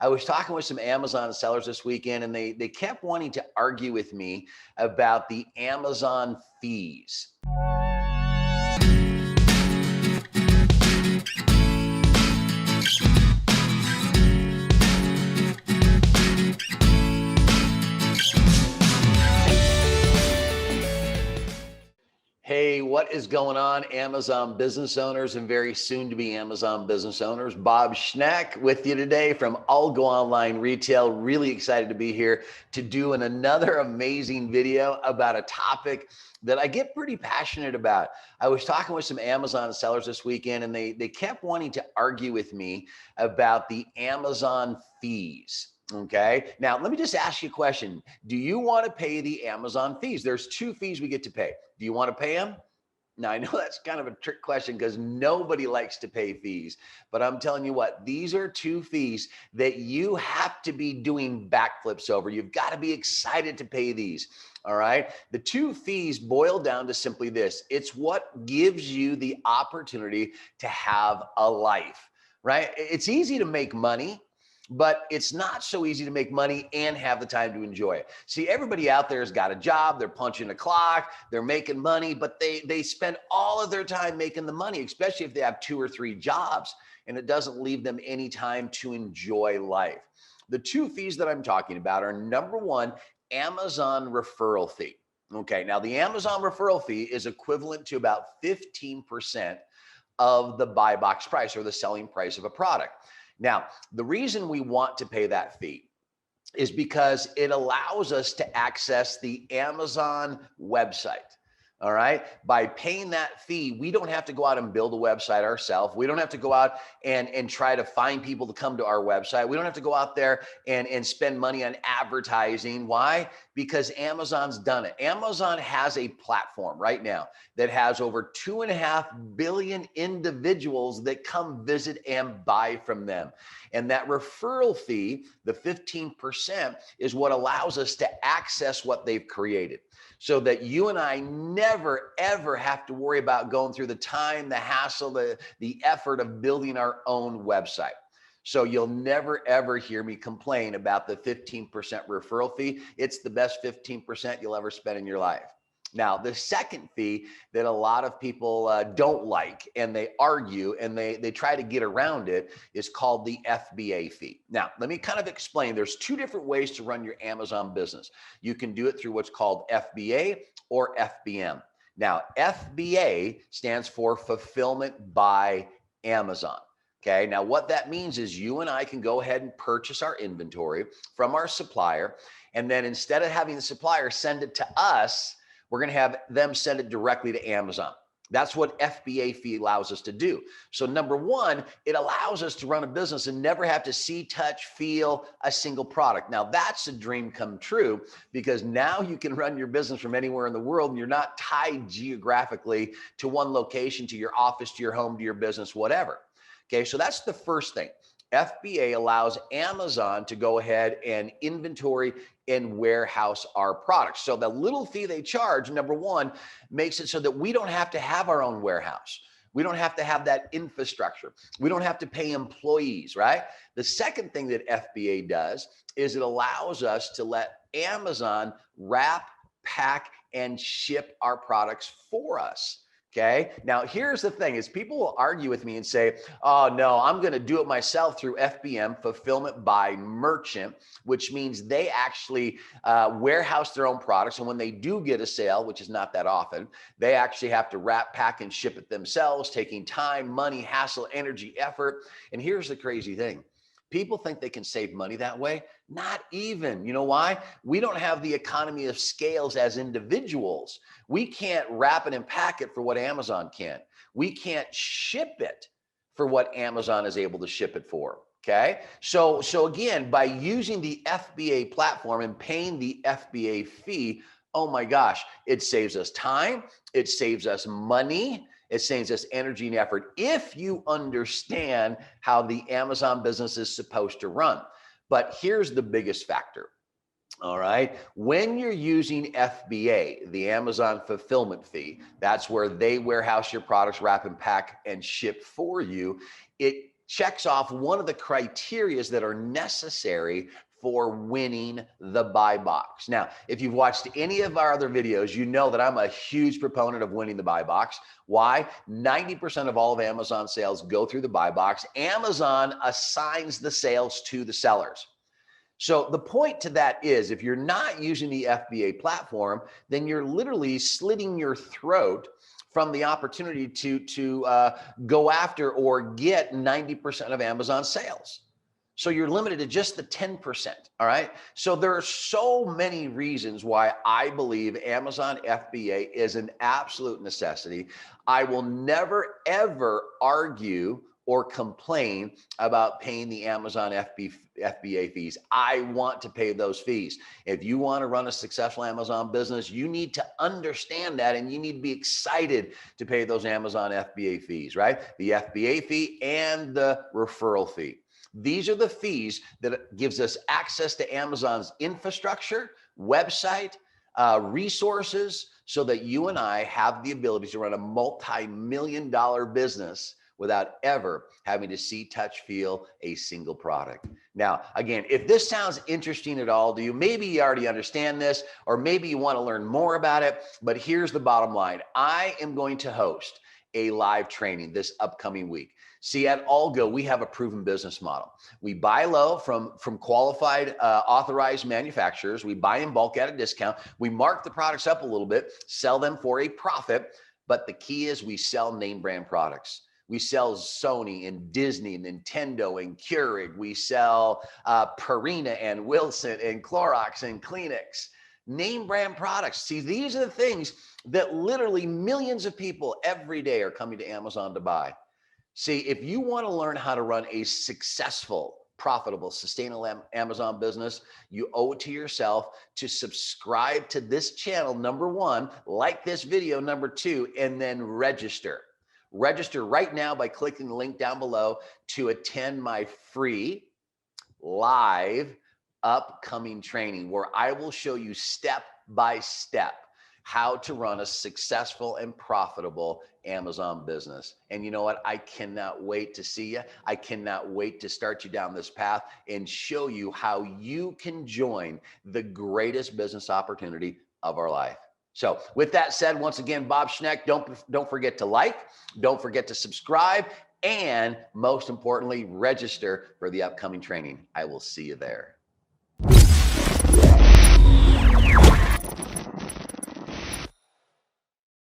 I was talking with some Amazon sellers this weekend, and they kept wanting to argue with me about the Amazon fees. Hey, what is going on, Amazon business owners and very soon to be Amazon business owners? Bob Schneck with you today from ALGO Online Retail. Really excited to be here to do another amazing video about a topic that I get pretty passionate about. I was talking with some Amazon sellers this weekend, and they kept wanting to argue with me about the Amazon fees. Okay. Now, let me just ask you a question. Do you want to pay the Amazon fees? There's two fees we get to pay. Do you want to pay them? Now, I know that's kind of a trick question because nobody likes to pay fees, but I'm telling you what, these are two fees that you have to be doing backflips over. You've got to be excited to pay these. All right. The two fees boil down to simply this. It's what gives you the opportunity to have a life, right? It's easy to make money, but it's not so easy to make money and have the time to enjoy it. See, everybody out there has got a job, they're punching a clock, they're making money, but they spend all of their time making the money, especially if they have 2 or 3 jobs, and it doesn't leave them any time to enjoy life. The two fees that I'm talking about are, number one, Amazon referral fee. Okay, now the Amazon referral fee is equivalent to about 15% of the buy box price or the selling price of a product. Now, the reason we want to pay that fee is because it allows us to access the Amazon website. All right. By paying that fee, we don't have to go out and build a website ourselves. We don't have to go out and try to find people to come to our website. We don't have to go out there and spend money on advertising. Why? Because Amazon's done it. Amazon has a platform right now that has over 2.5 billion individuals that come visit and buy from them. And that referral fee, the 15%, is what allows us to access what they've created, so that you and I never, ever have to worry about going through the time, the hassle, the effort of building our own website. So you'll never, ever hear me complain about the 15% referral fee. It's the best 15% you'll ever spend in your life. Now, the second fee that a lot of people don't like, and they argue and they try to get around it, is called the FBA fee. Now, let me kind of explain. There's 2 different ways to run your Amazon business. You can do it through what's called FBA or FBM. Now, FBA stands for Fulfillment by Amazon. Okay, now what that means is you and I can go ahead and purchase our inventory from our supplier, and then instead of having the supplier send it to us, we're going to have them send it directly to Amazon. That's what FBA fee allows us to do. So number one, it allows us to run a business and never have to see, touch, feel a single product. Now that's a dream come true, because now you can run your business from anywhere in the world and you're not tied geographically to one location, to your office, to your home, to your business, whatever. Okay, so that's the first thing. FBA allows Amazon to go ahead and inventory and warehouse our products. So the little fee they charge, number one, makes it so that we don't have to have our own warehouse. We don't have to have that infrastructure. We don't have to pay employees, right? The second thing that FBA does is it allows us to let Amazon wrap, pack, and ship our products for us. Okay. Now, here's the thing is people will argue with me and say, oh, no, I'm going to do it myself through FBM, Fulfillment by Merchant, which means they actually warehouse their own products. And when they do get a sale, which is not that often, they actually have to wrap, pack, and ship it themselves, taking time, money, hassle, energy, effort. And here's the crazy thing. People think they can save money that way. Not even. You know why? We don't have the economy of scales as individuals. We can't wrap it and pack it for what Amazon can. We can't ship it for what Amazon is able to ship it for. Okay. So again, by using the FBA platform and paying the FBA fee, oh my gosh, it saves us time. It saves us money. It saves us energy and effort if you understand how the Amazon business is supposed to run. But here's the biggest factor. All right. When you're using FBA, the Amazon fulfillment fee, that's where they warehouse your products, wrap and pack and ship for you. It checks off one of the criterias that are necessary for winning the buy box. Now, if you've watched any of our other videos, you know that I'm a huge proponent of winning the buy box. Why? 90% of all of Amazon sales go through the buy box. Amazon assigns the sales to the sellers. So the point to that is, if you're not using the FBA platform, then you're literally slitting your throat from the opportunity to go after or get 90% of Amazon sales. So you're limited to just the 10%, all right? So there are so many reasons why I believe Amazon FBA is an absolute necessity. I will never, ever argue or complain about paying the Amazon FBA fees. I want to pay those fees. If you want to run a successful Amazon business, you need to understand that, and you need to be excited to pay those Amazon FBA fees, right? The FBA fee and the referral fee. These are the fees that gives us access to Amazon's infrastructure, website, resources, so that you and I have the ability to run a multi-million-dollar business without ever having to see, touch, feel a single product. Now, again, if this sounds interesting at all to you, maybe you already understand this, or maybe you want to learn more about it, but here's the bottom line. I am going to host a live training this upcoming week. See, at ALGO, we have a proven business model. We buy low from qualified, authorized manufacturers. We buy in bulk at a discount. We mark the products up a little bit, sell them for a profit. But the key is we sell name brand products. We sell Sony and Disney, Nintendo and Keurig. We sell Purina and Wilson and Clorox and Kleenex. Name brand products. See, these are the things that literally millions of people every day are coming to Amazon to buy. See, if you want to learn how to run a successful, profitable, sustainable Amazon business, you owe it to yourself to subscribe to this channel, number one, like this video, number two, and then register. Register right now by clicking the link down below to attend my free live upcoming training, where I will show you step by step how to run a successful and profitable Amazon business. And you know what? I cannot wait to see you. I cannot wait to start you down this path and show you how you can join the greatest business opportunity of our life. So with that said, once again, Bob Schneck, don't forget to like, don't forget to subscribe, and most importantly, register for the upcoming training. I will see you there.